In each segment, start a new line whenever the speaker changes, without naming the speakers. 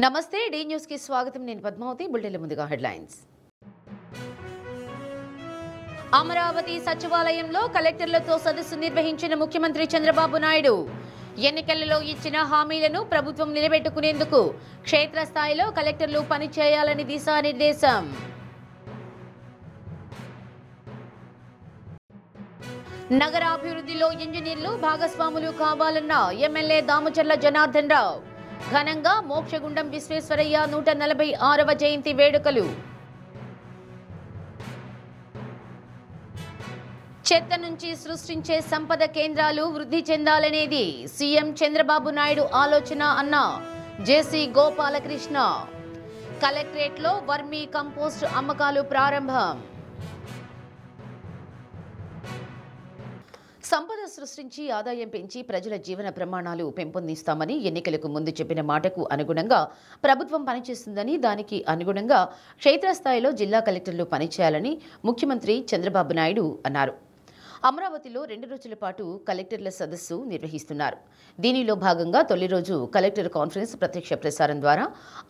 నమస్తే D news కి స్వాగతం నేను పద్మావతి బులెటిన్ ముందుగా హెడ్లైన్స్ అమరావతి సచివాలయంలో కలెక్టర్లతో సదస్సు నిర్వహించిన ముఖ్యమంత్రి చంద్రబాబు నాయుడు ఎన్నికలలో ఇచ్చిన హామీలను ప్రభుత్వం నిలబెట్టుకునేందుకు క్షేత్రస్థాయిలో కలెక్టర్లు పనిచేయాలని దిశానిర్దేశం నగరాభివృద్ధిలో ఇంజనీర్లు భాగస్వాములు కావాలన్న ఎమ్మెల్యే దామచర్ల జనార్దన్ రావు ఘనంగా మోక్షగుండం విశ్వేశ్వరయ్య 146వ జయంతి వేడుకలు చెత్త నుంచి సృష్టించే సంపద కేంద్రాలు వృద్ధి చెందాలనేది సీఎం చంద్రబాబు నాయుడు ఆలోచన అన్న జేసీ గోపాలకృష్ణ కలెక్టరేట్లో వర్మీ కంపోస్ట్ అమ్మకాలు ప్రారంభం సంపద సృష్టించి ఆదాయం పెంచి ప్రజల జీవన ప్రమాణాలు పెంపొందిస్తామని ఎన్నికలకు ముందు చెప్పిన మాటకు అనుగుణంగా ప్రభుత్వం పనిచేస్తుందని దానికి అనుగుణంగా క్షేత్రస్థాయిలో జిల్లా కలెక్టర్లు పనిచేయాలని ముఖ్యమంత్రి చంద్రబాబు నాయుడు అన్నారు. అమరావతిలో 2 రోజుల పాటు కలెక్టర్ల సదస్సు నిర్వహిస్తున్నారు. దీనిలో భాగంగా తొలి రోజు కలెక్టర్ కాన్ఫరెన్స్ ప్రత్యక్ష ప్రసారం ద్వారా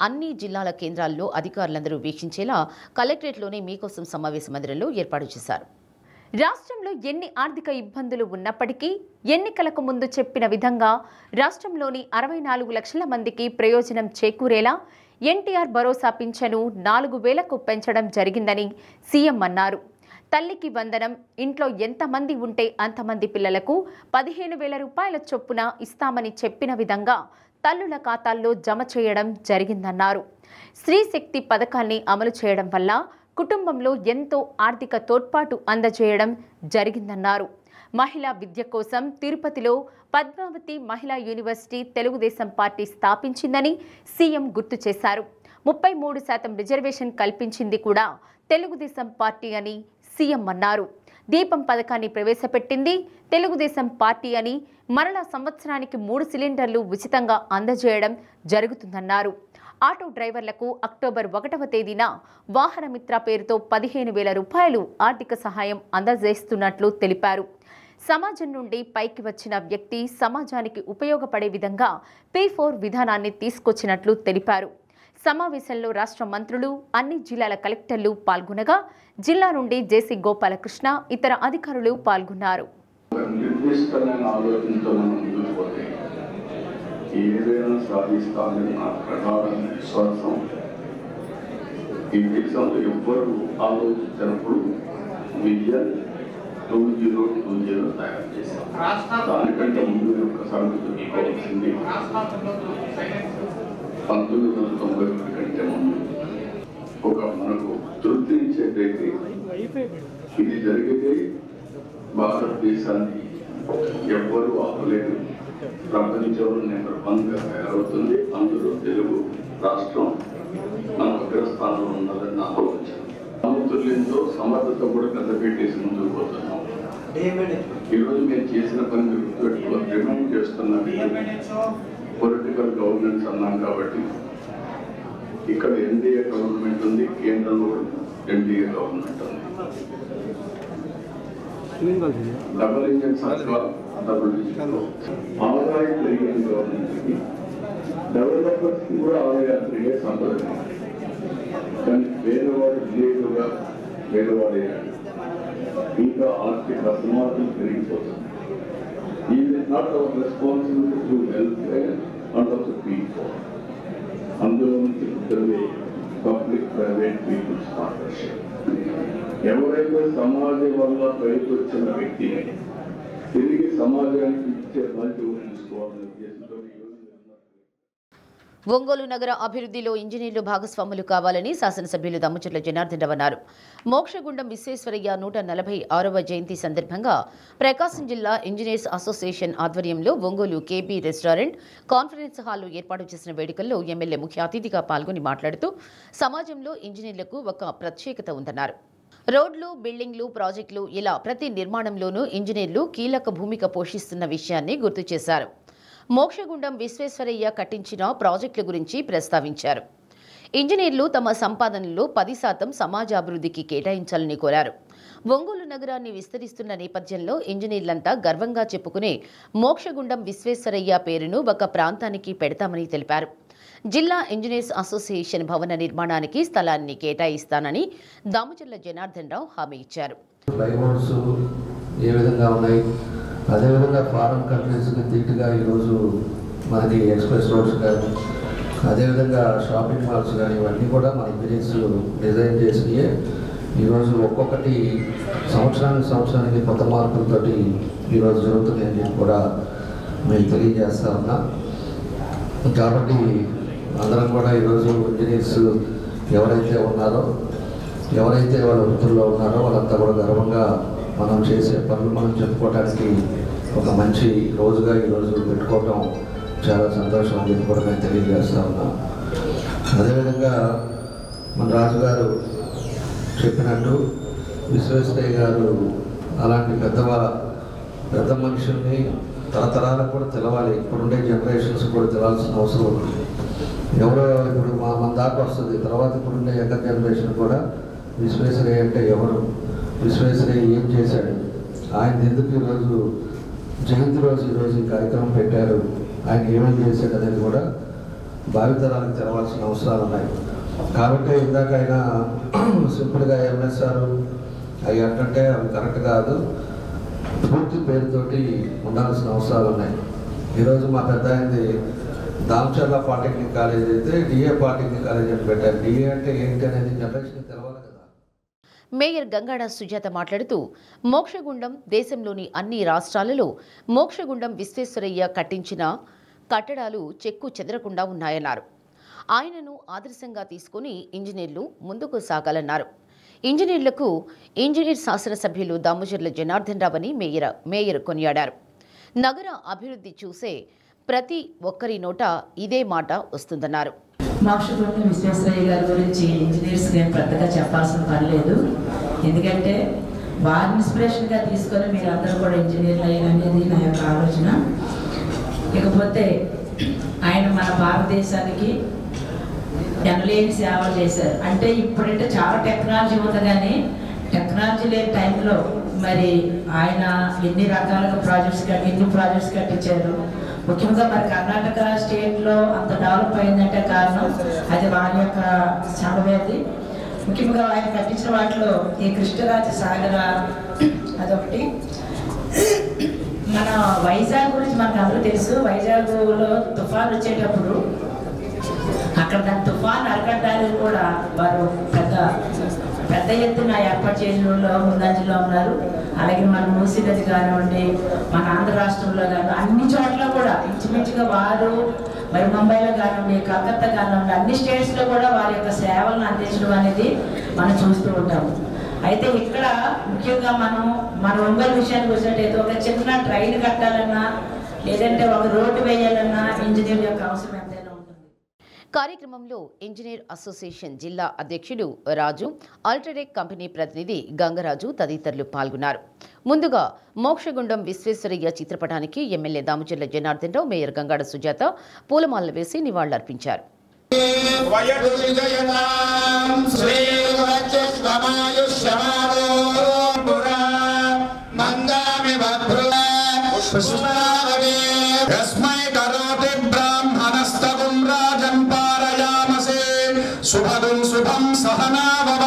అన్ని జిల్లాల కేంద్రాల్లో అధికారులందరూ వీక్షించేలా కలెక్టరేట్లోని మీకోసం సమావేశ మందిరంలో ఏర్పాటు చేశారు. రాష్ట్రంలో ఎన్ని ఆర్థిక ఇబ్బందులు ఉన్నప్పటికీ ఎన్నికలకు ముందు చెప్పిన విధంగా రాష్ట్రంలోని 64 లక్షల మందికి ప్రయోజనం చేకూరేలా ఎన్టీఆర్ భరోసా పింఛను 4,000కు పెంచడం జరిగిందని సీఎం అన్నారు. తల్లికి వందనం ఇంట్లో ఎంతమంది ఉంటే అంతమంది పిల్లలకు 15,000 రూపాయల చొప్పున ఇస్తామని చెప్పిన విధంగా తల్లుల ఖాతాల్లో జమ చేయడం జరిగిందన్నారు. స్త్రీ శక్తి పథకాన్ని అమలు చేయడం వల్ల కుటుంబంలో ఎంతో ఆర్థిక తోడ్పాటు అందజేయడం జరిగిందన్నారు. మహిళా విద్య కోసం తిరుపతిలో పద్మావతి మహిళా యూనివర్సిటీ తెలుగుదేశం పార్టీ స్థాపించిందని సీఎం గుర్తు చేశారు. 33% రిజర్వేషన్ కల్పించింది కూడా తెలుగుదేశం పార్టీ అని సీఎం అన్నారు. దీపం పథకాన్ని ప్రవేశపెట్టింది తెలుగుదేశం పార్టీ అని మరలా సంవత్సరానికి 3 సిలిండర్లు ఉచితంగా అందజేయడం జరుగుతుందన్నారు. ఆటో డ్రైవర్లకు అక్టోబర్ 1వ తేదీన వాహనమిత్ర పేరుతో 15,000 రూపాయలు ఆర్థిక సహాయం అందజేస్తున్నట్లు తెలిపారు. సమాజం నుండి పైకి వచ్చిన వ్యక్తి సమాజానికి ఉపయోగపడే విధంగా P4 విధానాన్ని తీసుకొచ్చినట్లు తెలిపారు. సమావేశంలో రాష్ట్ర మంత్రులు అన్ని జిల్లాల కలెక్టర్లు పాల్గొనగా జిల్లా నుండి జేసీ గోపాలకృష్ణ ఇతర అధికారులు పాల్గొన్నారు.
ఏదైనా సాధిస్తానని నా ప్రగాఢ విశ్వాసం. ఈ దేశంలో ఎవ్వరు ఆలోచించినప్పుడు విజన్ 2020 తయారు చేశాం. దానికంటే ముందు ఒక్కసారి గుర్తుంచుకోవాల్సింది 1991 కంటే ముందు మనకు తృప్తించేటైతే ఇది జరిగితే భారతదేశాన్ని ఎవ్వరూ ఆపలేరు. ప్రపంచంలో నెంబర్ 1గా తయారవుతుంది. అందులో తెలుగు రాష్ట్రం మన అగ్రస్థానంలో ఉన్నదని నా ఆలోచన. సమతుల్యంతో సమర్థత కూడా పెద్ద పెట్టేసి ముందుకు పోతున్నాం. ఈరోజు మేము చేసిన పని గుర్తుపెట్టుకో రిమైండ్ చేస్తున్నాం. పొలిటికల్ గవర్నెన్స్ అన్నాం కాబట్టి ఇక్కడ ఎన్డీఏ గవర్నమెంట్ ఉంది, కేంద్రంలో ఎన్డీఏ గవర్నమెంట్ ఉంది. డబుల్ ఇంజన్ సర్కార్ ఆదాయం పెరిగిన గవర్నమెంట్కి డెవలపర్స్ కూడా ఆదాయం పెరిగే సంపద. కానీ పేదవాడు విలేజ్గా పేదవాడే ఇంకా ఆర్థిక అసమానతలు పెరిగిపోతుంది. Is not our responsibility to welfare and of the people. అందులో నుంచి ఉంటుంది పబ్లిక్ ప్రైవేట్ పీపుల్స్ పార్ట్నర్షిప్. ఎవరైతే సమాజం వల్ల బయటకు వచ్చిన వ్యక్తి తిరిగి సమాజానికి ఇచ్చే మంచి ఊహించుకోవాలనే ఉద్దేశంతో
ఒంగోలు నగర అభివృద్ధిలో ఇంజనీర్లు భాగస్వాములు కావాలని శాసనసభ్యులు దామచర్ల జనార్దన్ రావు అన్నారు. మోక్షగుండం విశ్వేశ్వరయ్య 146వ జయంతి సందర్భంగా ప్రకాశం జిల్లా ఇంజనీర్స్ అసోసియేషన్ ఆధ్వర్యంలో ఒంగోలు కేబీ రెస్టారెంట్ కాన్ఫరెన్స్ హాల్లో ఏర్పాటు చేసిన వేడుకల్లో ఎమ్మెల్యే ముఖ్య అతిథిగా పాల్గొని మాట్లాడుతూ సమాజంలో ఇంజనీర్లకు ఒక ప్రత్యేకత ఉందన్నారు. రోడ్లు, బిల్డింగ్లు, ప్రాజెక్టులు ఇలా ప్రతి నిర్మాణంలోనూ ఇంజనీర్లు కీలక భూమిక పోషిస్తున్న విషయాన్ని గుర్తు చేశారు. మోక్షగుండం విశ్వేశ్వరయ్య కట్టించిన ప్రాజెక్టుల గురించి ప్రస్తావించారు. ఇంజనీర్లు తమ సంపాదనలో 10% సమాజాభివృద్ధికి కేటాయించాలని కోరారు. ఒంగోలు నగరాన్ని విస్తరిస్తున్న నేపథ్యంలో ఇంజనీర్లంతా గర్వంగా చెప్పుకునే మోక్షగుండం విశ్వేశ్వరయ్య పేరును ఒక ప్రాంతానికి పెడతామని తెలిపారు. జిల్లా ఇంజనీర్స్ అసోసియేషన్ భవన నిర్మాణానికి స్థలాన్ని కేటాయిస్తానని దామచర్ల జనార్దన్ రావు హామీ ఇచ్చారు.
ఫ్లైఓవర్స్ ఏ విధంగా ఉన్నాయి, అదేవిధంగా ఫారెన్ కంట్రీస్కి ధీటుగా ఈరోజు మనకి ఎక్స్ప్రెస్ రోడ్స్ కానీ అదేవిధంగా షాపింగ్ మాల్స్ కానీ ఇవన్నీ కూడా మన ఇంజనీర్స్ డిజైన్ చేసినవి. ఈరోజు ఒక్కొక్కటి సంవత్సరానికి కొత్త మార్పులతోటి ఈరోజు జరుగుతుంది అని చెప్పి కూడా మేము తెలియజేస్తా ఉన్నా. కాబట్టి అందరం కూడా ఈరోజు ఇంజనీర్స్ ఎవరైతే ఉన్నారో, ఎవరైతే వాళ్ళ వృత్తుల్లో ఉన్నారో వాళ్ళంతా కూడా గర్వంగా మనం చేసే పనులు మనం చెప్పుకోవడానికి ఒక మంచి రోజుగా ఈరోజు పెట్టుకోవటం చాలా సంతోషం అని చెప్పి కూడా మేము తెలియజేస్తా ఉన్నాం. అదేవిధంగా మన రాజుగారు చెప్పినట్టు విశ్వేశ్వరయ్య గారు అలాంటి పెద్ద మనుషుల్ని తరతరాలకు కూడా తెలవాలి. ఇప్పుడుండే జనరేషన్స్ కూడా తెలాల్సిన అవసరం ఉంది. ఎవరో ఇప్పుడు మన దాకా వస్తుంది, తర్వాత ఇప్పుడుండే యంగర్ జనరేషన్ కూడా విశ్వేశ్వరయ్య అంటే ఎవరు, విశ్వేశ్వరయ్య ఏం చేశాడు, ఆయన ఎందుకు ఈరోజు జయంతి రోజు ఈరోజు ఈ కార్యక్రమం పెట్టారు, ఆయన ఏమేమి చేశాడు అనేది కూడా భావితరాలకు తెలవాల్సిన అవసరాలు ఉన్నాయి. కాబట్టి ఇందాక ఆయన సింపుల్గా ఎంఎస్ఆర్ అవి అంటే అవి కరెక్ట్ కాదు, పూర్తి పేరుతోటి ఉండాల్సిన అవసరాలు ఉన్నాయి. ఈరోజు మా పెద్ద అయింది దామచర్ల పాలిటెక్నిక్ కాలేజ్ అయితే డిఏ పాలిటెక్నిక్ కాలేజ్ అని పెట్టారు. డిఏ అంటే ఏంటి అనేది జనరేషన్ తెలవాలి కదా.
మేయర్ గంగాడ సుజాత మాట్లాడుతూ మోక్షగుండం దేశంలోని అన్ని రాష్ట్రాలలో మోక్షగుండం విశ్వేశ్వరయ్య కట్టించిన కట్టడాలు చెక్కు చెదరకుండా ఉన్నాయన్నారు. ఆయనను ఆదర్శంగా తీసుకుని ఇంజనీర్లు ముందుకు సాగాలన్నారు. ఇంజనీర్లకు ఇంజనీర్ శాసనసభ్యులు దామచర్ల జనార్దన్ రావు అని మేయర్ కొనియాడారు. నగర అభివృద్ధి చూసే ప్రతి ఒక్కరి నోట ఇదే మాట వస్తుందన్నారు.
మోక్షగుండం విశ్వేశ్వరయ్య గారి గురించి ఇంజనీర్స్ నేను పెద్దగా చెప్పాల్సిన పని లేదు. ఎందుకంటే వారి ఇన్స్పిరేషన్గా తీసుకొని మీరు అందరూ కూడా ఇంజనీర్లు అయ్యారనేది నా యొక్క ఆలోచన. ఇకపోతే ఆయన మన భారతదేశానికి ఎనలేని సేవలు చేశారు. అంటే ఇప్పుడంటే చాలా టెక్నాలజీ ఉంది, కానీ టెక్నాలజీ లేని టైంలో మరి ఆయన ఎన్ని రకాలుగా ఎన్ని ప్రాజెక్ట్స్ కట్టించారు. ముఖ్యంగా మరి కర్ణాటక స్టేట్లో అంత డెవలప్ అయిందంటే కారణం అది వారి యొక్క చలవేది. ముఖ్యంగా ఆయన కట్టించిన వాటిలో ఈ కృష్ణరాజ సాగర అదొకటి. మన వైజాగ్ గురించి మనకు అందరూ తెలుసు. వైజాగ్లో తుఫాన్ వచ్చేటప్పుడు అక్కడ దాని తుఫాన్ అరకట్టడానికి కూడా వారు పెద్ద ఎత్తున ఏర్పాటు చేసిన ముందంజలో ఉన్నారు. అలాగే మన మూసీ నది కానివ్వండి, మన ఆంధ్ర రాష్ట్రంలో కానివ్వండి, అన్ని చోట్ల కూడా ఇంచుమించుగా వారు మరి ముంబైలో కానివ్వండి, కలకత్తా కానివ్వండి, అన్ని స్టేట్స్లో కూడా వారి యొక్క సేవలను అందించడం అనేది మనం చూస్తూ ఉంటాము. అయితే ఇక్కడ ముఖ్యంగా మన ఒంగోలు విషయానికి వచ్చినట్టయితే ఒక చిన్న ట్రైన్ కట్టాలన్నా లేదంటే ఒక రోడ్డు వేయాలన్నా ఇంజనీర్ యొక్క అవసరం ఎంతైనా ఉంటుంది.
కార్యక్రమంలో ఇంజనీర్ అసోసియేషన్ జిల్లా అధ్యక్షుడు రాజు, అల్ట్రాటెక్ కంపెనీ ప్రతినిధి గంగరాజు తదితరులు పాల్గొన్నారు. ముందుగా మోక్షగుండం విశ్వేశ్వరయ్య చిత్రపటానికి ఎమ్మెల్యే దామచర్ల జనార్దన్ రావు, మేయర్ గంగాడ సుజాత పూలమాలలు వేసి నివాళులర్పించారు.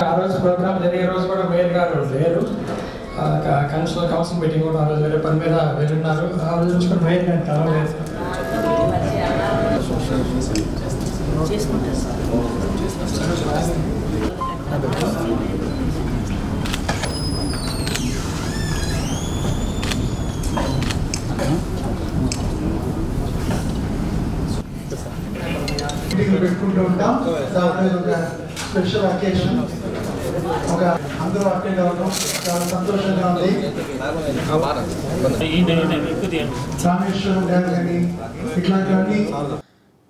ఆ రోజు ప్రోగ్రామ్ జరిగే రోజు కూడా మేయర్ గారు లేరు. కౌన్సిల్ మీటింగ్ కూడా ఆ రోజు వేరే పని మీద వెళ్ళున్నారు. ఆ రోజు నుంచి కూడా మేయర్ గారు కలవలేదు.
పెట్టుకుంటూ ఉంటాం. స్పెషల్ అకేషన్ ఒక అందరూ అటెండ్ అవ్వడం చాలా సంతోషంగా ఉంది. రామేశ్వరం గారు కానీ ఇట్లాంటివన్నీ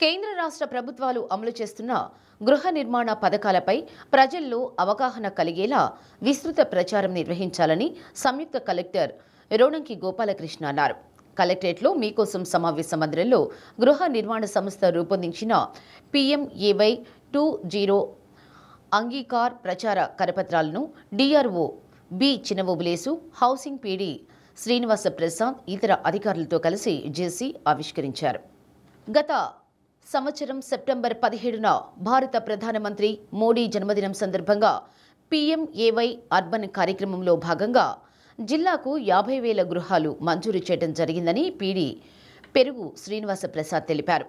కేంద్ర రాష్ట్ర ప్రభుత్వాలు అమలు చేస్తున్న గృహ నిర్మాణ పథకాలపై ప్రజల్లో అవగాహన కలిగేలా విస్తృత ప్రచారం నిర్వహించాలని సంయుక్త కలెక్టర్ రోణంకి గోపాలకృష్ణ అన్నారు. కలెక్టరేట్లో మీకోసం సమావేశ మందిరంలో గృహ నిర్మాణ సంస్థ రూపొందించిన PMAY 20 అంగీకార్ ప్రచార కరపత్రాలను DRO B Chinavobulesu, housing PD Srinivasa Prasad ఇతర అధికారులతో కలిసి జేసీ ఆవిష్కరించారు. గత సంవత్సరం సెప్టెంబర్ 17న భారత ప్రధానమంత్రి మోడీ జన్మదినం సందర్భంగా PMAY అర్బన్ కార్యక్రమంలో భాగంగా జిల్లాకు 50,000 గృహాలు మంజూరు చేయడం జరిగిందని పీడీ పెరుగు శ్రీనివాస ప్రసాద్ తెలిపారు.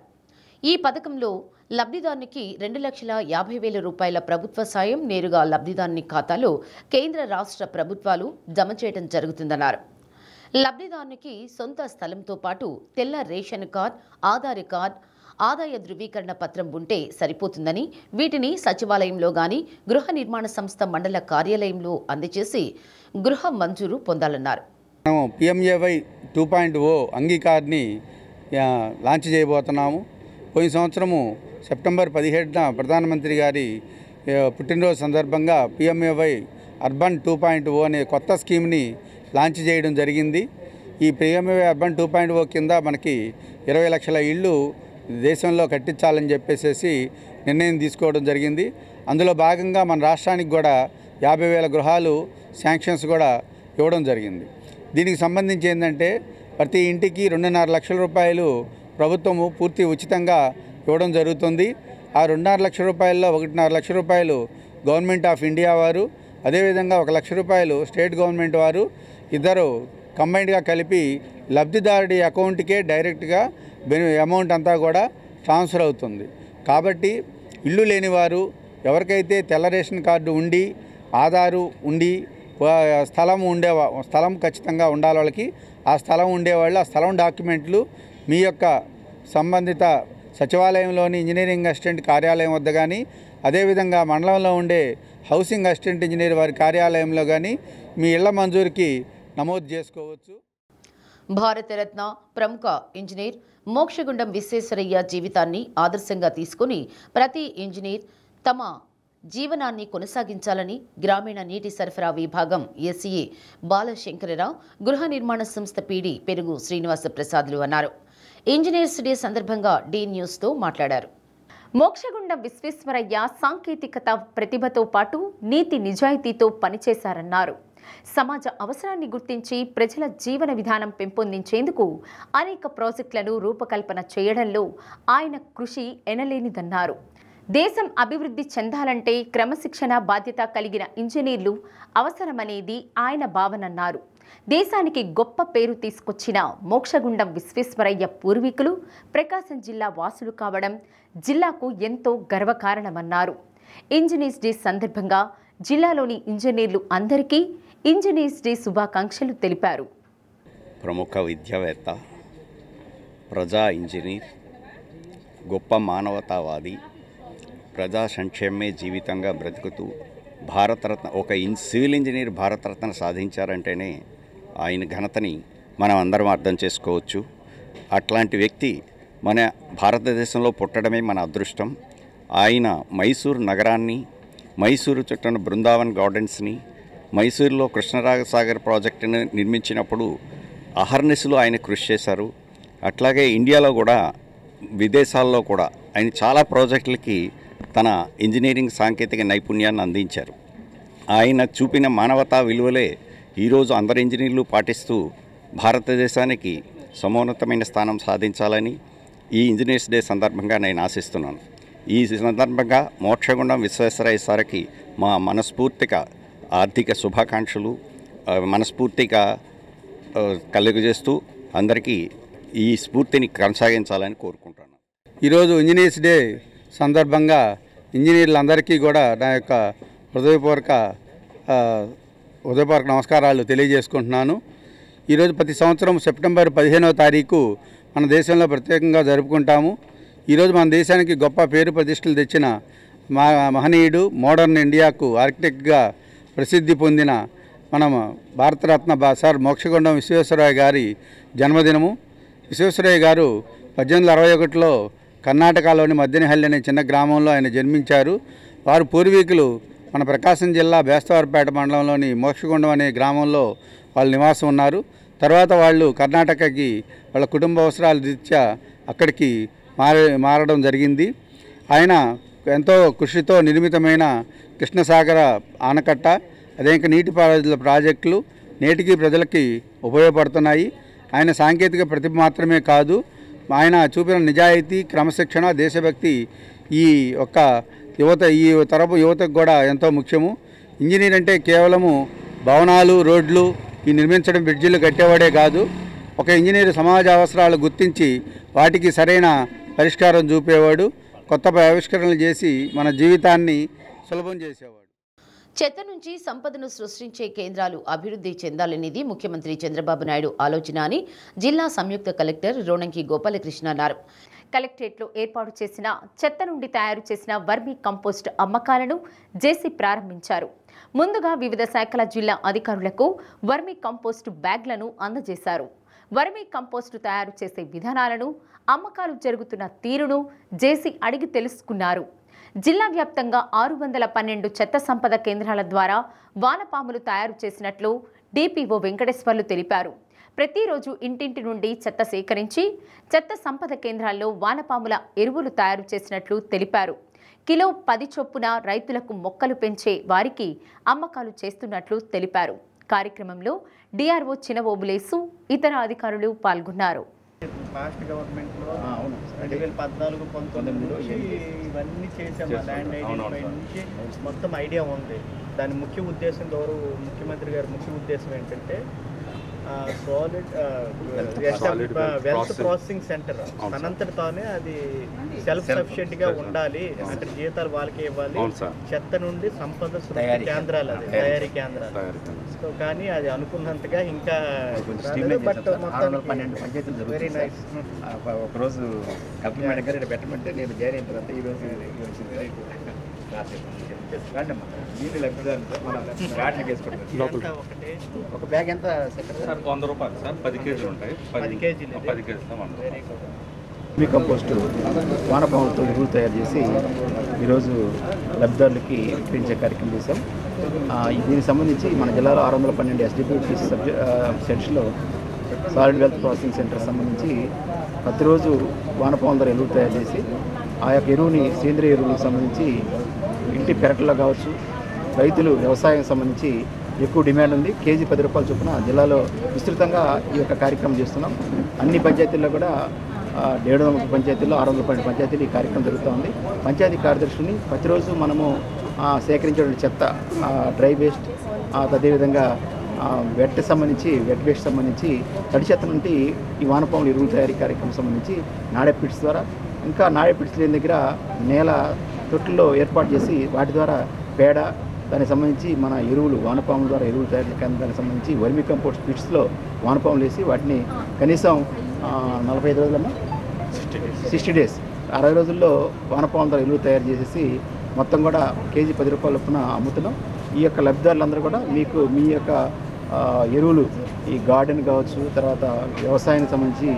ఈ పథకంలో లబ్ధిదారునికి 2,50,000 రూపాయల ప్రభుత్వ సాయం నేరుగా లబ్ధిదారుని ఖాతాలో కేంద్ర రాష్ట్ర ప్రభుత్వాలు జమ చేయడం జరుగుతుందన్నారు. లబ్ధిదారునికి సొంత స్థలంతో పాటు తెల్ల రేషన్ కార్డ్, ఆధార్ కార్డ్, ఆదాయ ధృవీకరణ పత్రం ఉంటే సరిపోతుందని, వీటిని సచివాలయంలో గాని గృహ నిర్మాణ సంస్థ మండల కార్యాలయంలో అందజేసి గృహ మంజూరు పొందాలన్నారు.
మనం PMAY 2.0 అంగీకారాన్ని లాంచ్ చేయబోతున్నాము. పోయిన సంవత్సరము సెప్టెంబర్ 17న ప్రధానమంత్రి గారి పుట్టినరోజు సందర్భంగా PMAY అర్బన్ 2.0 అనే కొత్త స్కీమ్ని లాంచ్ చేయడం జరిగింది. ఈ PMAY అర్బన్ 2.0 కింద మనకి 20 లక్షల ఇళ్ళు దేశంలో కట్టించాలని చెప్పేసి నిర్ణయం తీసుకోవడం జరిగింది. అందులో భాగంగా మన రాష్ట్రానికి కూడా 50,000 గృహాలు శాంక్షన్స్ కూడా ఇవ్వడం జరిగింది. దీనికి సంబంధించి ఏంటంటే ప్రతి ఇంటికి 2.5 లక్షల రూపాయలు ప్రభుత్వము పూర్తి ఉచితంగా ఇవ్వడం జరుగుతుంది. ఆ 2.5 లక్షల రూపాయల్లో 1.5 లక్ష రూపాయలు గవర్నమెంట్ ఆఫ్ ఇండియా వారు, అదేవిధంగా 1 లక్ష రూపాయలు స్టేట్ గవర్నమెంట్ వారు, ఇద్దరు కంబైన్డ్గా కలిపి లబ్ధిదారుడి అకౌంట్కే డైరెక్ట్గా అమౌంట్ అంతా కూడా ట్రాన్స్ఫర్ అవుతుంది. కాబట్టి ఇల్లు లేనివారు, ఎవరికైతే తెల్ల రేషన్ కార్డు ఉండి ఆధారు ఉండి స్థలం ఖచ్చితంగా ఉండాలి వాళ్ళకి, ఆ స్థలం ఉండేవాళ్ళు ఆ స్థలం డాక్యుమెంట్లు మీ యొక్క సంబంధిత సచివాలయంలోని ఇంజనీరింగ్ అసిస్టెంట్ కార్యాలయం వద్ద కానీ, అదేవిధంగా మండలంలో ఉండే హౌసింగ్ అసిస్టెంట్ ఇంజనీర్ వారి కార్యాలయంలో కానీ మీ ఇళ్ల మంజూరుకి నమోదు చేసుకోవచ్చు.
భారతరత్న ప్రముఖ ఇంజనీర్ మోక్షగుండం విశ్వేశ్వరయ్య జీవితాన్ని ఆదర్శంగా తీసుకుని ప్రతి ఇంజనీర్ తమ జీవనాన్ని కొనసాగించాలని గ్రామీణ నీటి సరఫరా విభాగం SCA బాలశంకరరావు, గృహ నిర్మాణ సంస్థ పీడీ పెరుగు శ్రీనివాస ప్రసాద్లు అన్నారు. ఇంజనీర్స్ డే సందర్భంగా D న్యూస్తో మాట్లాడారు.
మోక్షగుండం విశ్వేశ్వరయ్య సాంకేతికత ప్రతిభతో పాటు నీతి నిజాయితీతో పనిచేశారన్నారు. సమాజ అవసరాన్ని గుర్తించి ప్రజల జీవన విధానం పెంపొందించేందుకు అనేక ప్రాజెక్టులను రూపకల్పన చేయడంలో ఆయన కృషి ఎనలేనిదన్నారు. దేశం అభివృద్ధి చెందాలంటే క్రమశిక్షణ బాధ్యత కలిగిన ఇంజనీర్లు అవసరమనేది ఆయన భావనన్నారు. దేశానికి గొప్ప పేరు తీసుకొచ్చిన మోక్షగుండం విశ్వేశ్వరయ్య పూర్వీకులు ప్రకాశం జిల్లా వాసులు కావడం జిల్లాకు ఎంతో గర్వకారణమన్నారు. ఇంజనీర్స్ డే సందర్భంగా జిల్లాలోని ఇంజనీర్లు అందరికీ ఇంజనీర్స్ డే శుభాకాంక్షలు తెలిపారు.
ప్రముఖ విద్యావేత్త, ప్రజా ఇంజనీర్, గొప్ప మానవతావాది, ప్రజా సంక్షేమమే జీవితంగా బ్రతుకుతూ భారతరత్న సివిల్ ఇంజనీర్ భారతరత్న సాధించారంటేనే ఆయన ఘనతని మనం అందరం అర్థం చేసుకోవచ్చు. అట్లాంటి వ్యక్తి మన భారతదేశంలో పుట్టడమే మన అదృష్టం. ఆయన మైసూరు నగరాన్ని, మైసూరు చుట్టూ బృందావన్ గార్డెన్స్ని, మైసూరులో కృష్ణరాజసాగర్ ప్రాజెక్టును నిర్మించినప్పుడు అహర్నిశలు ఆయన కృషి చేశారు. అట్లాగే ఇండియాలో కూడా విదేశాల్లో కూడా ఆయన చాలా ప్రాజెక్టులకి తన ఇంజనీరింగ్ సాంకేతిక నైపుణ్యాన్ని అందించారు. ఆయన చూపిన మానవతా విలువలే ఈరోజు అందరు ఇంజనీర్లు పాటిస్తూ భారతదేశానికి సమున్నతమైన స్థానం సాధించాలని ఈ ఇంజనీర్స్ డే సందర్భంగా నేను ఆశిస్తున్నాను. ఈ సందర్భంగా మోక్షగుండం విశ్వేశ్వరయ్య సార్కి మా మనస్ఫూర్తిగా ఆర్థిక శుభాకాంక్షలు మనస్ఫూర్తిగా కలుగజేస్తూ అందరికీ ఈ స్ఫూర్తిని కొనసాగించాలని కోరుకుంటున్నాను.
ఈరోజు ఇంజనీర్స్ డే సందర్భంగా ఇంజనీర్లందరికీ కూడా నా యొక్క హృదయపూర్వక నమస్కారాలు తెలియజేసుకుంటున్నాను. ఈరోజు ప్రతి సంవత్సరం సెప్టెంబర్ 15వ తారీఖు మన దేశంలో ప్రత్యేకంగా జరుపుకుంటాము. ఈరోజు మన దేశానికి గొప్ప పేరు ప్రతిష్టలు తెచ్చిన మహనీయుడు, మోడర్న్ ఇండియాకు ఆర్కిటెక్ట్గా ప్రసిద్ధి పొందిన మనం భారతరత్న సార్ మోక్షగుండం విశ్వేశ్వరయ్య గారి జన్మదినము. విశ్వేశ్వరయ్య గారు 1861లో కర్ణాటకలోని మద్దెనహల్లి అనే చిన్న గ్రామంలో ఆయన జన్మించారు. వారు పూర్వీకులు మన ప్రకాశం జిల్లా బేస్తవారపేట మండలంలోని మోక్షగుండం అనే గ్రామంలో వాళ్ళు నివాసం ఉన్నారు. తర్వాత వాళ్ళు కర్ణాటకకి వాళ్ళ కుటుంబ అవసరాల రీత్యా అక్కడికి మారడం జరిగింది. ఆయన ఎంతో కృషితో నిర్మితమైన కృష్ణసాగర ఆనకట్ట, అనేక నీటిపారుదల ప్రాజెక్టులు నేటికి ప్రజలకి ఉపయోగపడుతున్నాయి. ఆయన సాంకేతిక ప్రతిభ మాత్రమే కాదు, ఆయన చూపిన నిజాయితీ, క్రమశిక్షణ, దేశభక్తి ఈ ఒక్క ఈ తరపు యువతకు కూడా ఎంతో ముఖ్యము. ఇంజనీర్ అంటే కేవలము భవనాలు, రోడ్లు ఈ నిర్మించడం, బ్రిడ్జిలు కట్టేవాడే కాదు. ఒక ఇంజనీర్ సమాజ అవసరాలు గుర్తించి వాటికి సరైన పరిష్కారం చూపేవాడు, కొత్త ఆవిష్కరణలు చేసి మన జీవితాన్ని సులభం చేసేవాడు.
చెత్త నుంచి సంపదను సృష్టించే కేంద్రాలు అభివృద్ధి చెందాలనేది ముఖ్యమంత్రి చంద్రబాబు నాయుడు ఆలోచన అని జిల్లా సంయుక్త కలెక్టర్ రోణంకి గోపాలకృష్ణ అన్నారు.
కలెక్టరేట్లో ఏర్పాటు చేసిన చెత్త నుండి తయారు చేసిన వర్మీ కంపోస్ట్ అమ్మకాలను జేసీ ప్రారంభించారు. ముందుగా వివిధ శాఖల జిల్లా అధికారులకు వర్మీ కంపోస్ట్ బ్యాగ్లను అందజేశారు. వర్మీ కంపోస్టు తయారు చేసే విధానాలను, అమ్మకాలు జరుగుతున్న తీరును జేసీ అడిగి తెలుసుకున్నారు. జిల్లా వ్యాప్తంగా 612 చెత్త సంపద కేంద్రాల ద్వారా వానపాములు తయారు చేసినట్లు డిపిఓ వెంకటేశ్వర్లు తెలిపారు. ప్రతిరోజు ఇంటింటి నుండి చెత్త సేకరించి చెత్త సంపద కేంద్రాల్లో వానపాముల ఎరువులు తయారు చేసినట్లు తెలిపారు. కిలో 10 చొప్పున రైతులకు మొక్కలు పెంచే వారికి అమ్మకాలు చేస్తున్నట్లు తెలిపారు. కార్యక్రమంలో డిఆర్ఓ చినవోబులేసు, ఇతర అధికారులు పాల్గొన్నారు.
పాస్ట్ గవర్నమెంట్లో 2014-19 ఇవన్నీ చేసాము. ల్యాండ్ ఐడెంటిఫై నుంచి మొత్తం ఐడియా ఉంది. దాని ముఖ్య ఉద్దేశం, గౌరవ ముఖ్యమంత్రి గారి ముఖ్య ఉద్దేశం ఏంటంటే వెల్త్ ప్రాసెసింగ్ సెంటర్ తనంతటితోనే అది సెల్ఫ్ సఫిషియెంట్గా ఉండాలి. అక్కడ జీతాలు వాళ్ళకే ఇవ్వాలి. చెత్త నుండి సంపద సృష్టి కేంద్రాలు, అది తయారీ కేంద్రాలు. సో కానీ అది అనుకున్నంతగా ఇంకా బట్ మొత్తం వెరీ నైస్.
ఒకరోజు కలెక్టర్ మేడం గారు పెట్టమంటే నేను జాయిన్ అయిన తర్వాత ఈరోజు ఒక బ్యాగ్ ఎంత సార్?
100 రూపాయలు సార్. 10 కేజీలు ఉంటాయి. 10 కేజీలు 10 కేజీలు.
వర్మీ కంపోస్ట్ వానపాములతో ఎరువులు తయారు చేసి ఈరోజు లబ్ధిదారులకి విక్రయించే కార్యక్రమం చేశాం. దీనికి సంబంధించి మన జిల్లాలో 612 ఎస్డిపిటి సెంటర్స్లో సాలిడ్ వెల్త్ ప్రాసెసింగ్ సెంటర్ సంబంధించి ప్రతిరోజు వానపాముల ద్వారా ఎరువులు తయారు చేసి ఆ యొక్క ఎరువుని సేంద్రియ ఎరువులకు సంబంధించి ఇంటి పెరట్లో కావచ్చు, రైతులు వ్యవసాయం సంబంధించి ఎక్కువ డిమాండ్ ఉంది. కేజీ 10 రూపాయల చొప్పున జిల్లాలో విస్తృతంగా ఈ యొక్క కార్యక్రమం చేస్తున్నాం. అన్ని పంచాయతీల్లో కూడా 700 పంచాయతీల్లో 612 పంచాయతీలు ఈ కార్యక్రమం జరుగుతూ ఉంది. పంచాయతీ కార్యదర్శుని ప్రతిరోజు మనము సేకరించిన చెత్త, డ్రై వేస్ట్, అదేవిధంగా వెట్ వేస్ట్ సంబంధించి తడి చెత్త నుండి ఈ వానపాముల ఎరువుల తయారీ కార్యక్రమం సంబంధించి నాడే పిట్స్ ద్వారా, ఇంకా నాడే పిట్స్ లేని దగ్గర నేల తొట్టుల్లో ఏర్పాటు చేసి వాటి ద్వారా పేడ, దానికి సంబంధించి మన ఎరువులు, వానపాముల ద్వారా ఎరువులు తయారు దానికి సంబంధించి వర్మీ కంపోస్ట్ పిట్స్లో వానపాములు వేసి వాటిని కనీసం 45 రోజులన్నా 60 డేస్ 60 రోజుల్లో వానపాముల ద్వారా ఎరువులు తయారు చేసేసి మొత్తం కూడా కేజీ 10 రూపాయల చొప్పున అమ్ముతున్నాం. ఈ యొక్క లబ్ధిదారులందరూ కూడా మీకు మీ యొక్క ఎరువులు, ఈ గార్డెన్ కావచ్చు, తర్వాత వ్యవసాయానికి సంబంధించి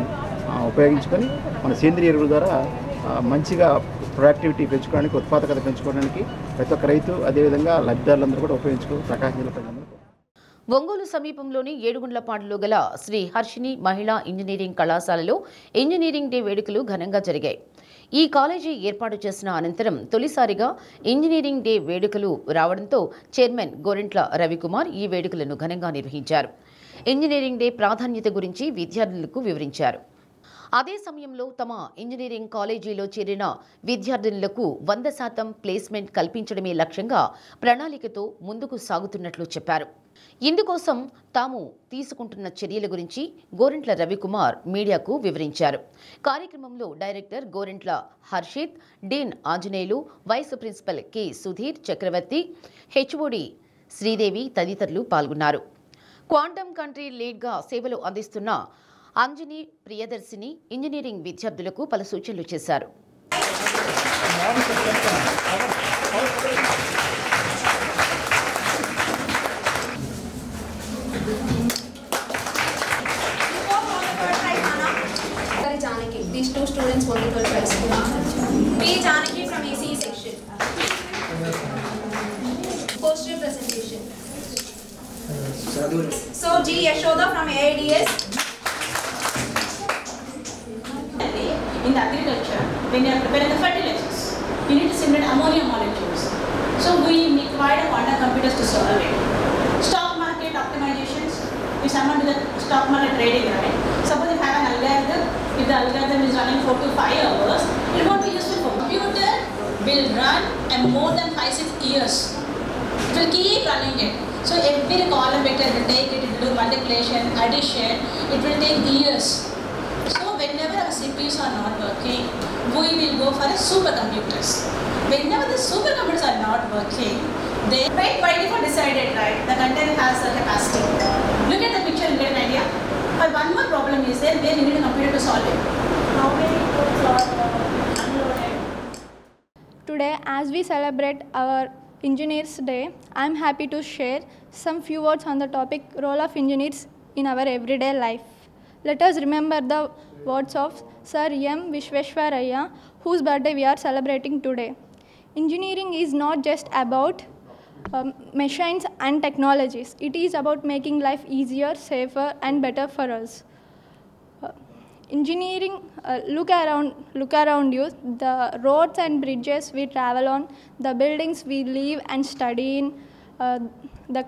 ఉపయోగించుకొని మన సేంద్రియ ఎరువుల ద్వారా మంచిగా ప్రొడక్టివిటీ పెంచుకోవడానికి, ఉత్పాదకత పెంచుకోవడానికి ప్రతి ఒక్క రైతు, అదేవిధంగా లబ్ధిదారులందరూ కూడా ఉపయోగించుకో ప్రకాశం జిల్లా ప్రజలందరూ.
ఒంగోలు సమీపంలోని ఏడుగుండ్లపాడులో గల శ్రీ హర్షిని మహిళా ఇంజనీరింగ్ కళాశాలలో ఇంజనీరింగ్ డే వేడుకలు ఘనంగా జరిగాయి. ఈ కాలేజీ ఏర్పాటు చేసిన అనంతరం తొలిసారిగా ఇంజనీరింగ్ డే వేడుకలు రావడంతో చైర్మన్ గోరెంట్ల రవికుమార్ ఈ వేడుకలను ఘనంగా నిర్వహించారు. ఇంజనీరింగ్ డే ప్రాధాన్యత గురించి విద్యార్థులకు వివరించారు. అదే సమయంలో తమ ఇంజనీరింగ్ కాలేజీలో చేరిన విద్యార్థులకు 100% ప్లేస్మెంట్ కల్పించడమే లక్ష్యంగా ప్రణాళికతో ముందుకు సాగుతున్నట్లు చెప్పారు. ఇందుకోసం తాము తీసుకుంటున్న చర్యల గురించి గోరెంట్ల రవికుమార్ మీడియాకు వివరించారు. కార్యక్రమంలో director Gorantla Harshit, dean Anjaneyulu, vice principal K Sudheer Chakravarthi, HOD Sridevi తదితరులు పాల్గొన్నారు. క్వాంటమ్ కంట్రీ లీడ్గా సేవలు అందిస్తున్న అంజనీ ప్రియదర్శిని ఇంజనీరింగ్ విద్యార్థులకు పలు సూచనలు చేశారు.
These two students won the first prize. P. Janaki from ACE section. Poster presentation. So G. Yashoda from AIDS.
In the agriculture, when you are preparing the fertilizers, you need to simulate ammonia molecules. So we require a quantum computers to solve it. Stock market optimizations, if someone does the stock market trading, right? Suppose you have an algorithm, you if the algorithm is running 4 to 5 hours, it won't be useful for computer. Will run and more than 5-6 years. It will keep running it. So every column vector will take it, it will do multiplication, addition. It will take years. So whenever our CPUs are not working, we will go for the supercomputers. Whenever the supercomputers are not working, they by default decided, right? The content has a capacity. Look at the picture and get an idea. But one more problem is there where you need a computer to solve it. How many codes are unloaded?
Today, as we celebrate our Engineers Day, I am happy to share some few words on the topic role of engineers in our everyday life. Let us remember the words of Sir M. Vishveshwaraya, whose birthday we are celebrating today. Engineering is not just about machines and technologies. It is about making life easier, safer and better for us. Engineering, look around you, the roads and bridges we travel on, the buildings we live and study in, the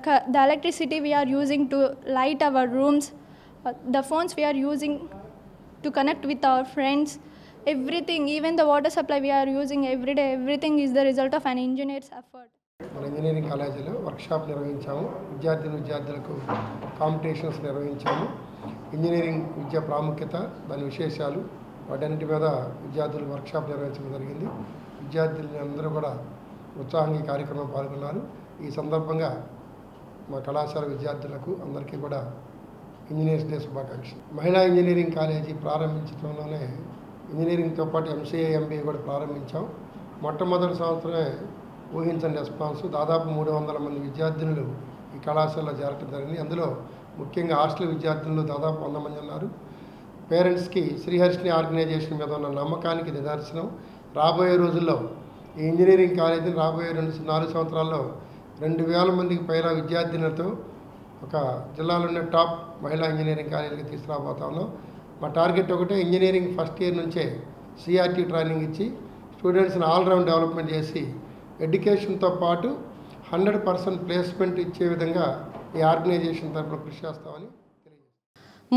electricity we are using to light our rooms, the phones we are using to connect with our friends, everything, even the water supply we are using every day, everything is the result of an engineer's effort.
మన engineering కాలేజీలో workshop నిర్వహించాము. విద్యార్థులకు competitions నిర్వహించాము. Engineering విద్య ప్రాముఖ్యత, దాని విశేషాలు, వాటన్నిటి మీద విద్యార్థులు workshop నిర్వహించడం జరిగింది. విద్యార్థులు అందరూ కూడా ఉత్సాహంగా ఈ కార్యక్రమం పాల్గొన్నారు. ఈ సందర్భంగా మా కళాశాల విద్యార్థులకు అందరికీ కూడా ఇంజనీర్స్ డే శుభాకాంక్షలు. మహిళా ఇంజనీరింగ్ కాలేజీ ప్రారంభించడంలోనే ఇంజనీరింగ్తో పాటు ఎంసీఏ ఎంబీఏ కూడా ప్రారంభించాం. మొట్టమొదటి సంవత్సరమే ఊహించని రెస్పాన్స్, దాదాపు 300 మంది విద్యార్థినులు ఈ కళాశాలలో చేరటం జరిగింది. అందులో ముఖ్యంగా హాస్టల్ విద్యార్థులు దాదాపు 100 మంది ఉన్నారు. పేరెంట్స్కి శ్రీహర్షిని ఆర్గనైజేషన్ మీద ఉన్న నమ్మకానికి నిదర్శనం. రాబోయే రోజుల్లో ఈ ఇంజనీరింగ్ కాలేజీని రాబోయే 4 సంవత్సరాల్లో 2000 మందికి పైగా విద్యార్థినులతో ఒక జిల్లాలోనే టాప్ మహిళా ఇంజనీరింగ్ కాలేజీకి తీసుకురాబోతా ఉన్నాం. మా టార్గెట్ ఒకటే, ఇంజనీరింగ్ ఫస్ట్ ఇయర్ నుంచే సిఆర్టీ ట్రైనింగ్ ఇచ్చి స్టూడెంట్స్ని ఆల్రౌండ్ డెవలప్మెంట్ చేసి ఎడ్యుకేషన్తో పాటు 100% ప్లేస్మెంట్ ఇచ్చే విధంగా ఈ ఆర్గనైజేషన్ తరఫున కృషి చేస్తామని.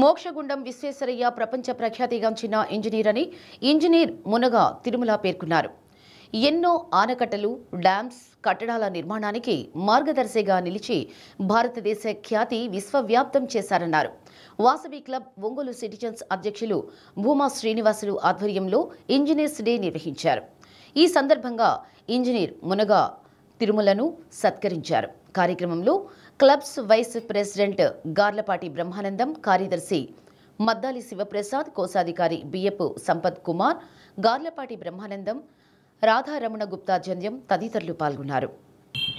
మోక్షగుండం విశ్వేశ్వరయ్య ప్రపంచ ప్రఖ్యాతిగాంచిన ఇంజనీర్ అని ఇంజనీర్ మునగా తిరుమల పేర్కొన్నారు. ఎన్నో ఆనకట్టలు, డ్యామ్స్, కట్టడాల నిర్మాణానికి మార్గదర్శిగా నిలిచి భారతదేశ ఖ్యాతి విశ్వవ్యాప్తం చేశారన్నారు. వాసవి క్లబ్ ఒంగోలు సిటిజన్స్ అధ్యక్షులు భూమా శ్రీనివాసులు ఆధ్వర్యంలో ఇంజనీర్స్ డే నిర్వహించారు. ఈ సందర్భంగా ఇంజనీర్ మునగా తిరుమలను సత్కరించారు. కార్యక్రమంలో clubs vice president Garlapati Brahmanandam, కార్యదర్శి మద్దాలి శివప్రసాద్, కోశాధికారి బియ్యపు సంపత్ కుమార్, గార్లపాటి బ్రహ్మానందం, రాధారమణ గుప్తా జంధ్యం తదితరులు పాల్గొన్నారు.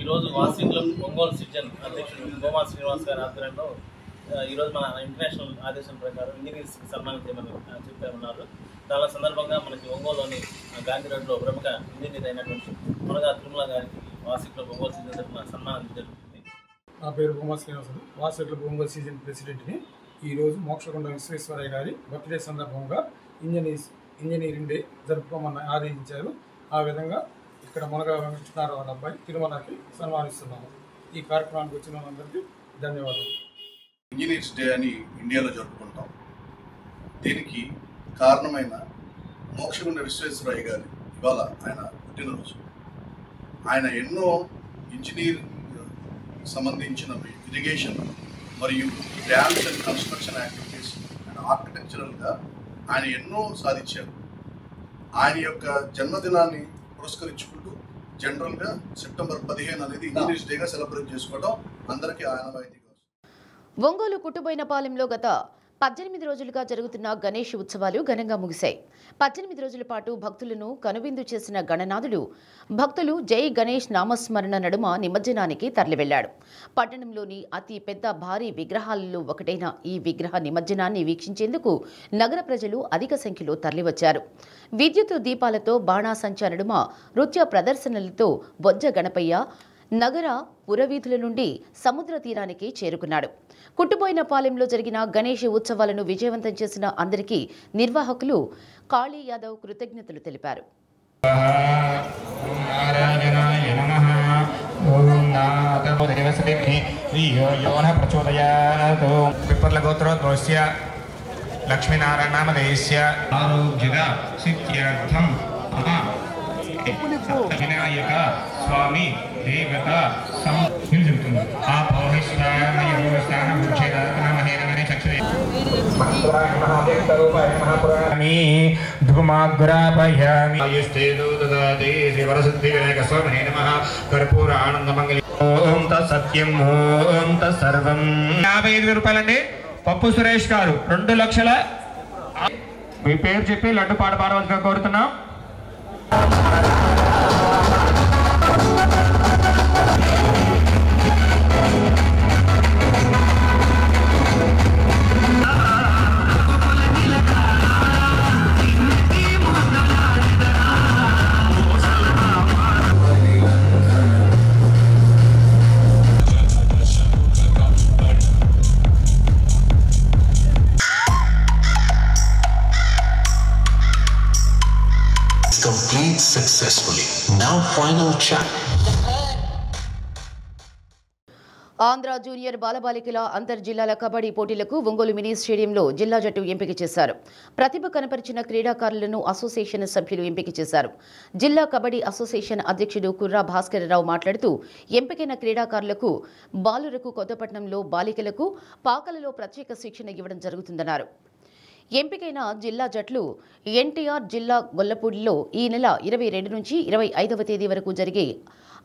ఈరోజు వాసవి క్లబ్ ఒంగోలు సిటిజన్ అధ్యక్షుడు భూమా శ్రీనివాస్ గారి ఆధ్వర్యంలో ఈరోజు మన ఇంటర్నేషనల్ ఆదేశం ప్రకారం ఇంజనీర్స్కి సన్మానించమని చెప్పే ఉన్నారు. దాని సందర్భంగా మనకి ఒంగోలులోని గాంధీ రోడ్లో ప్రముఖ ఇంజనీర్ అయినటువంటి మునగా తిరుమల గారికి వాసవి క్లబ్ ఒంగోలు సీజన్ తరఫున సన్మానం జరుగుతుంది.
నా పేరు భూమా శ్రీనివాసులు, వాసవి క్లబ్ ఒంగోలు సీజన్ ప్రెసిడెంట్ని. ఈరోజు మోక్షగుండం విశ్వేశ్వరయ్య గారి బర్త్డే సందర్భంగా ఇంజనీరింగ్ డే జరుపుకోమని ఆదేశించారు. ఆ విధంగా ఇక్కడ మునగా వెంకటనారాయణ వాళ్ళ అబ్బాయి తిరుమలకి సన్మానిస్తున్నాము. ఈ కార్యక్రమానికి వచ్చిన వాళ్ళందరికీ ధన్యవాదాలు.
ఇంజనీర్స్ డే అని ఇండియాలో జరుపుకుంటాం. దీనికి కారణమైన మోక్షగుండ విశ్వేశ్వరయ్య గారి ఇవాళ ఆయన పుట్టినరోజు. ఆయన ఎన్నో ఇంజనీరింగ్ సంబంధించిన ఇరిగేషన్ మరియు dams and construction activities and ఆర్కిటెక్చరల్గా ఆయన ఎన్నో సాధించారు. ఆయన యొక్క జన్మదినాన్ని పురస్కరించుకుంటూ జనరల్గా సెప్టెంబర్ 15 అనేది ఇంజనీర్స్ డేగా సెలబ్రేట్ చేసుకోవడం అందరికీ ఆనవాయితీగా.
ఒంగోలు కుట్టుబోయినపాలెంలో గత 18 రోజులుగా జరుగుతున్న గణేష్ ఉత్సవాలు ఘనంగా ముగిశాయి. 18 రోజుల పాటు భక్తులను కనువిందు చేసిన గణనాథుడు భక్తులు జై గణేష్ నామస్మరణ నడుమ నిమజ్జనానికి తరలివెళ్లాడు. పట్టణంలోని అతి పెద్ద భారీ విగ్రహాలలో ఒకటైన ఈ విగ్రహ నిమజ్జనాన్ని వీక్షించేందుకు నగర ప్రజలు అధిక సంఖ్యలో తరలివచ్చారు. విద్యుత్ దీపాలతో బాణాసంచా నడుమ నృత్య ప్రదర్శనలతో బొజ్జ గణపయ్య నగర పురవీధుల నుండి సముద్ర తీరానికి చేరుకున్నాడు. కుట్టుబోయినపాలెంలో జరిగిన గణేష్ ఉత్సవాలను విజయవంతం చేసిన అందరికీ నిర్వాహకులు కాళీ యాదవ్ కృతజ్ఞతలు తెలిపారు.
లక్ష్మీనారాయణనామధేయస్య ఆరోగ్యద సిద్ధ్యర్థం వినాయక స్వామి దేవత నిలుచుంటుంది ఆ కర్పూర ఆనందమంగళి ఓం తత్సత్యం ఓం తత్సర్వం 55,000 రూపాయలండి. పప్పు సురేష్ గారు 2 లక్షల. మీ పేరు చెప్పి లడ్డు పాట పాడవలసిగా కోరుతున్నాం.
Complete successfully. Now final check.
Andhra junior బాలబాలికల అంతర్జిల్లాల కబడ్డీ పోటీలకు ఒంగోలు మినీ స్టేడియంలో జిల్లా జట్టు ఎంపిక చేశారు. ప్రతిభ కనపరిచిన క్రీడాకారులను అసోసియేషన్ సభ్యులు ఎంపిక చేశారు. జిల్లా కబడ్డీ అసోసియేషన్ అధ్యక్షుడు కుర్రా భాస్కరరావు మాట్లాడుతూ ఎంపికైన క్రీడాకారులకు బాలురకు కొత్తపట్నంలో బాలికలకు పాకలలో ప్రత్యేక శిక్షణ ఇవ్వడం జరుగుతుందన్నారు. ఎంపికైన జిల్లా జట్లు ఎన్టీఆర్ జిల్లా గొల్లపూడిలో ఈ నెల 22 నుంచి 25వ తేదీ వరకు జరిగే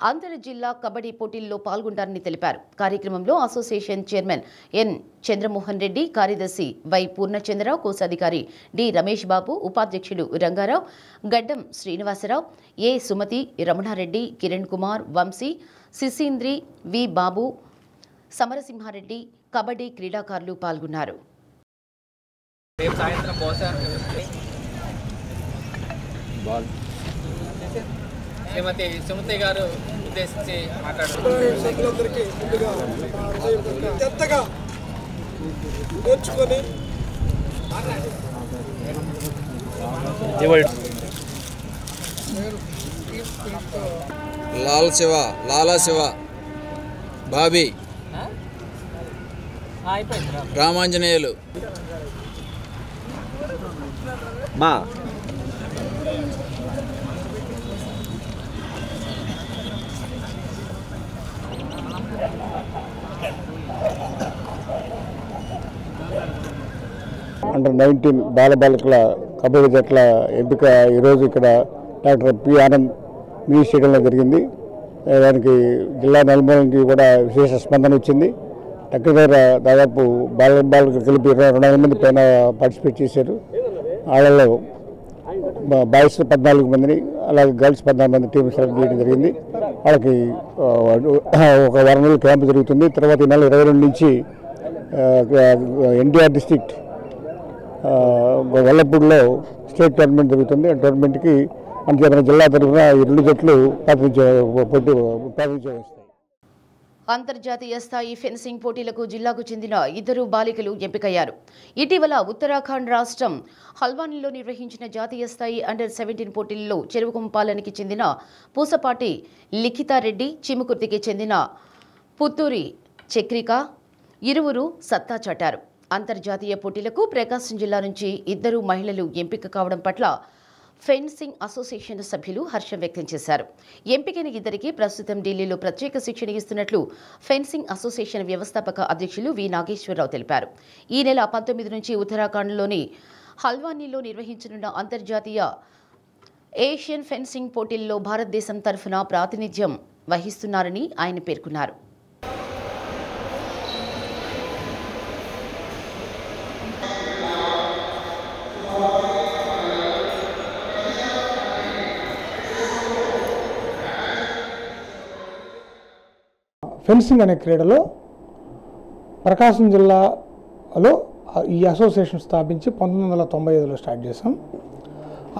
అంతర్ జిల్లా కబడ్డీ పోటీల్లో పాల్గొంటారని తెలిపారు. కార్యక్రమంలో association chairman N Chandramohan Reddy, కార్యదర్శి వై పూర్ణచంద్రరావు, కోశాధికారి డి రమేష్ బాబు, ఉపాధ్యక్షుడు రంగారావు, గడ్డం శ్రీనివాసరావు, ఏ సుమతి, రమణారెడ్డి, కిరణ్ కుమార్, వంశీ, సిసీంద్రి, వి బాబు, సమరసింహారెడ్డి, కబడ్డీ క్రీడాకారులు పాల్గొన్నారు.
రేపు సాయంత్రం శ్రీమతి సుమతి గారు ఉద్దేశించి
సభ్యులందరికీ ముందుగా ఎంతగా నేర్చుకొని
లాలా శివ, బాబీ, రామాంజనేయులు,
మా
అండర్-19 బాలబాలికల కబడ్డీ జట్ల ఎంపిక ఈరోజు ఇక్కడ డాక్టర్ పి ఆనంద్ మినీ స్టేడియంలో జరిగింది. దానికి జిల్లా నలుమూల నుంచి కూడా విశేష స్పందన వచ్చింది. దగ్గర దాదాపు బాలికలు కలిపి 200 మంది పైన పార్టిసిపేట్ చేశారు. వాళ్ళలో బాయ్స్ 14 మందిని, అలాగే గర్ల్స్ 14 మంది టీం సెలెక్ట్ చేయడం జరిగింది. వాళ్ళకి ఒక వారం రోజులు క్యాంపు జరుగుతుంది. తర్వాత ఈ నెల 22 నుంచి ఎన్టీఆర్ డిస్ట్రిక్ట్ వల్లపూడిలో స్టేట్ టోర్నమెంట్ జరుగుతుంది. ఆ టోర్నమెంట్కి మన జిల్లా తరఫున ఈ 2 జట్లు ప్రాతినిధ్యం.
అంతర్జాతీయ స్థాయి ఫెన్సింగ్ పోటీలకు జిల్లాకు చెందిన 2 బాలికలు ఎంపికయ్యారు. ఇటీవల ఉత్తరాఖండ్ రాష్ట్రం హల్వానీలో నిర్వహించిన జాతీయ స్థాయి అండర్-17 పోటీల్లో చెరువుకుంపాలనికి చెందిన పూసపాటి లిఖితారెడ్డి, చిముకుర్తికి చెందిన పుత్తూరి చక్రిక ఇరువురు సత్తా చాటారు. అంతర్జాతీయ పోటీలకు ప్రకాశం జిల్లా నుంచి 2 మహిళలు ఎంపిక కావడం పట్ల ఫెన్సింగ్ అసోసియేషన్ సభ్యులు హర్షం వ్యక్తం చేశారు. ఎంపికైన 2కి ప్రస్తుతం ఢిల్లీలో ప్రత్యేక శిక్షణ ఇస్తున్నట్లు ఫెన్సింగ్ అసోసియేషన్ వ్యవస్థాపక అధ్యక్షులు వి నాగేశ్వరరావు తెలిపారు. ఈ నెల 19 నుంచి ఉత్తరాఖండ్లోని హల్వానీలో నిర్వహించనున్న అంతర్జాతీయ ఏషియన్ ఫెన్సింగ్ పోటీల్లో భారతదేశం తరఫున ప్రాతినిధ్యం వహిస్తున్నారని ఆయన పేర్కొన్నారు.
ఫెన్సింగ్ అనే క్రీడలో ప్రకాశం జిల్లాలో ఈ అసోసియేషన్ స్థాపించి 1995లో స్టార్ట్ చేసాం.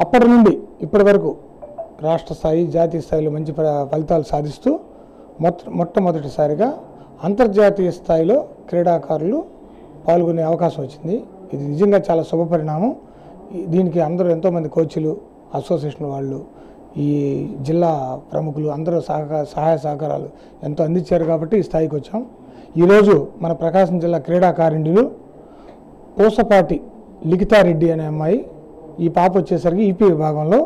అప్పటి నుండి ఇప్పటి వరకు రాష్ట్ర స్థాయి, జాతీయ స్థాయిలో మంచి ఫలితాలు సాధిస్తూ మొట్టమొదటిసారిగా అంతర్జాతీయ స్థాయిలో క్రీడాకారులు పాల్గొనే అవకాశం వచ్చింది. ఇది నిజంగా చాలా శుభపరిణామం. దీనికి అందరూ ఎంతోమంది కోచ్లు, అసోసియేషన్ వాళ్ళు, ఈ జిల్లా ప్రముఖులు అందరూ సహాయ సహకారాలు ఎంతో అందించారు కాబట్టి ఈ స్థాయికి వచ్చాం. ఈరోజు మన ప్రకాశం జిల్లా క్రీడాకారిణులు పూసపాటి లిఖితారెడ్డి అనే అమ్మాయి, ఈ పాప వచ్చేసరికి ఈపీ విభాగంలో,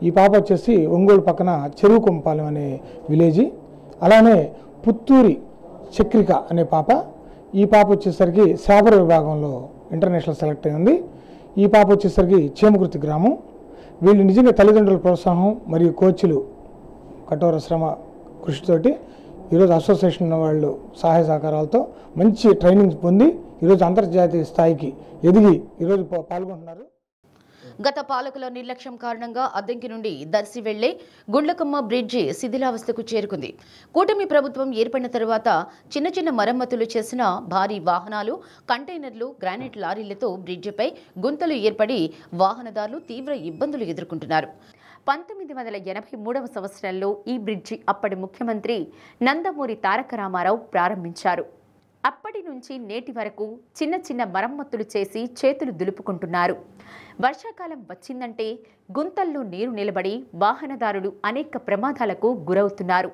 ఈ పాప వచ్చేసి ఒంగోలు పక్కన చెరువు కొంపాలెం అనే విలేజీ. అలానే పుత్తూరి చక్రిక అనే పాప, ఈ పాప వచ్చేసరికి శాబర విభాగంలో ఇంటర్నేషనల్ సెలెక్ట్ అయింది. ఈ పాప వచ్చేసరికి చేమకుర్తి గ్రామం. వీళ్ళు నిజంగా తల్లిదండ్రుల ప్రోత్సాహం మరియు కోచ్లు కఠోర శ్రమ కృషితోటి ఈరోజు అసోసియేషన్ వాళ్ళు సహాయ సహకారాలతో మంచి ట్రైనింగ్ పొంది ఈరోజు అంతర్జాతీయ స్థాయికి ఎదిగి ఈరోజు పాల్గొంటున్నారు.
గత పాలకుల నిర్లక్ష్యం కారణంగా అద్దంకి నుండి దర్శి వెళ్లే గుండ్లకమ్మ బ్రిడ్జి శిథిలావస్థకు చేరుకుంది. కూటమి ప్రభుత్వం ఏర్పడిన తరువాత చిన్న చిన్న మరమ్మతులు చేసిన భారీ వాహనాలు, కంటైనర్లు, గ్రానైట్ లారీలతో బ్రిడ్జిపై గుంతలు ఏర్పడి వాహనదారులు తీవ్ర ఇబ్బందులు ఎదుర్కొంటున్నారు.
1983వ సంవత్సరంలో ఈ బ్రిడ్జి అప్పటి ముఖ్యమంత్రి నందమూరి తారక రామారావు ప్రారంభించారు. అప్పటి నుంచి నేటి వరకు చిన్న చిన్న మరమ్మతులు చేసి చేతులు దులుపుకుంటున్నారు. వర్షాకాలం వచ్చిందంటే గుంతల్లో నీరు నిలబడి వాహనదారులు అనేక ప్రమాదాలకు గురవుతున్నారు.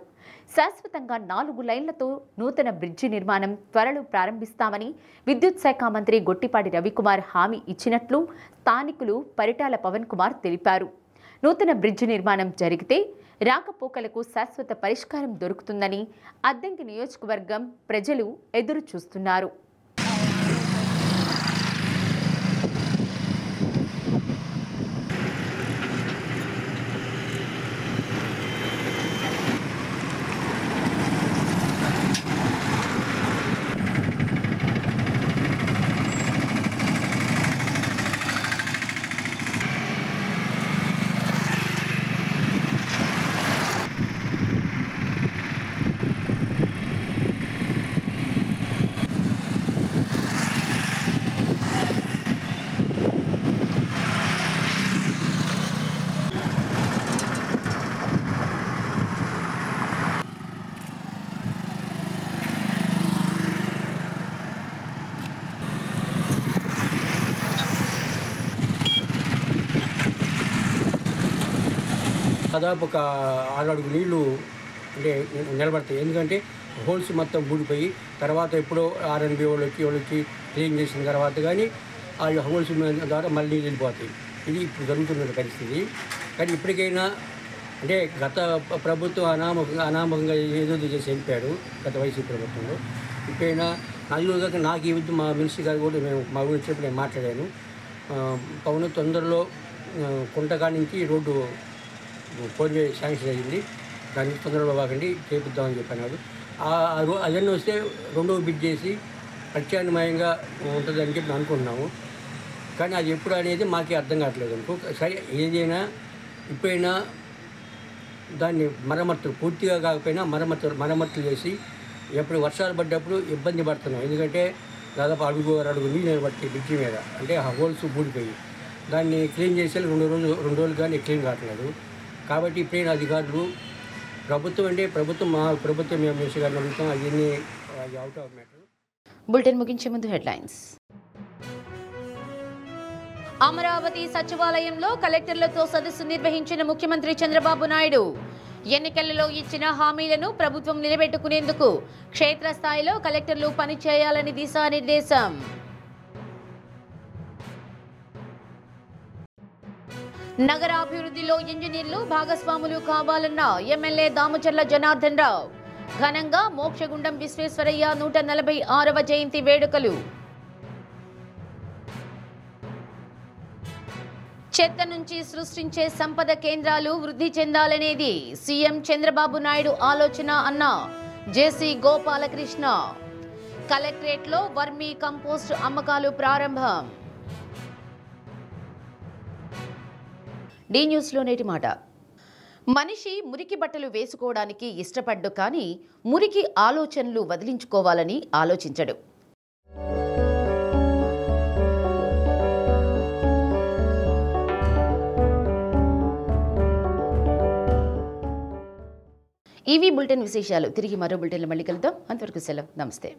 శాశ్వతంగా 4 లైన్లతో నూతన బ్రిడ్జి నిర్మాణం త్వరలో ప్రారంభిస్తామని విద్యుత్ శాఖ మంత్రి గొట్టిపాటి రవికుమార్ హామీ ఇచ్చినట్లు స్థానికులు పరిటాల పవన్ కుమార్ తెలిపారు. నూతన బ్రిడ్జి నిర్మాణం జరిగితే రాకపోకలకు శాశ్వత పరిష్కారం దొరుకుతుందని అద్దంకి నియోజకవర్గం ప్రజలు ఎదురు చూస్తున్నారు.
దాదాపు ఒక 6 అడుగుల నీళ్లు అంటే నిలబడతాయి. ఎందుకంటే హోల్స్ మొత్తం ఊడిపోయి తర్వాత ఎప్పుడో ఆర్ఎన్బి వాళ్ళు వచ్చి క్లీన్ చేసిన తర్వాత కానీ ఆ హోల్స్ ద్వారా మళ్ళీ వెళ్ళిపోతాయి. ఇది ఇప్పుడు జరుగుతున్న పరిస్థితి. కానీ ఇప్పటికైనా అంటే గత ప్రభుత్వం అనామకంగా ఏదో చేసి వెళ్ళిపోయాడు గత వైసీపీ ప్రభుత్వంలో. ఇప్పుడైనా నాకు ఈ విధంగా మా మినిస్టర్ గారు కూడా మా ఊరు వచ్చేప్పుడు నేను మాట్లాడాను. పవన్ తొందరలో కుంటకాడ నుంచి రోడ్డు 4-వే శాంక్షన్ అయ్యింది, దానికి తొందరలో బాగండి చేపిద్దామని చెప్పన్నాడు. అవన్నీ వస్తే 2వ బిడ్ చేసి ప్రత్యామ్నాయంగా ఉంటుందని చెప్పి అనుకుంటున్నాము. కానీ అది ఎప్పుడు అనేది మాకే అర్థం కావట్లేదు. అనుకో సరే ఏదైనా ఇప్పుడైనా దాన్ని మరమ్మతులు పూర్తిగా కాకపోయినా మరమ్మతులు చేసి ఎప్పుడు వర్షాలు పడ్డప్పుడు ఇబ్బంది పడుతున్నాం. ఎందుకంటే దాదాపు అడుగు నీళ్ళు నిలబట్టి బ్రిడ్జి మీద అంటే ఆ హోల్స్ ఊడిపోయి దాన్ని క్లీన్ చేసే 2 రోజులు కానీ క్లీన్ కావట్లేదు. కాబట్టి ఇప్పుడైనా అధికారులు ప్రభుత్వం మా ప్రభుత్వం మేము మినిస్టర్ గారిని అడుగుతాం. అవన్నీ అవుట్ ఆఫ్ మ్యాటర్.
బులెటిన్ ముగించే ముందు హెడ్లైన్స్. అమరావతి సచివాలయంలో కలెక్టర్లతో సదస్సు నిర్వహించిన ముఖ్యమంత్రి చంద్రబాబు నాయుడు. ఎన్నికలలో ఇచ్చిన హామీలను ప్రభుత్వం నిలబెట్టుకునేందుకు క్షేత్రస్థాయిలో కలెక్టర్లు పనిచేయాలని దిశానిర్దేశం. నగరాభివృద్ధిలో ఇంజనీర్లు భాగస్వాములు కావాలన్న ఎమ్మెల్యే దామచర్ల జనార్దన్ రావు. ఘనంగా మోక్షగుండం విశ్వేశ్వరయ్య 146వ జయంతి వేడుకలు. చెత్త నుంచి సృష్టించే సంపద కేంద్రాలు వృద్ధి చెందాలనేది సీఎం చంద్రబాబు నాయుడు ఆలోచన అన్న జేసీ గోపాలకృష్ణ. కలెక్టరేట్లో వర్మీ కంపోస్ట్ అమ్మకాలు ప్రారంభం. డి న్యూస్లో నేటి మాట. మనిషి మురికి బట్టలు వేసుకోవడానికి ఇష్టపడ్డు, కానీ మురికి ఆలోచనలు వదిలించుకోవాలని ఆలోచించడు. ఇవి బులెటిన్ విశేషాలు. తిరిగి మరో బులెటిన్లో మళ్ళీ కలుద్దాం. అంతవరకు సెలవు. నమస్తే.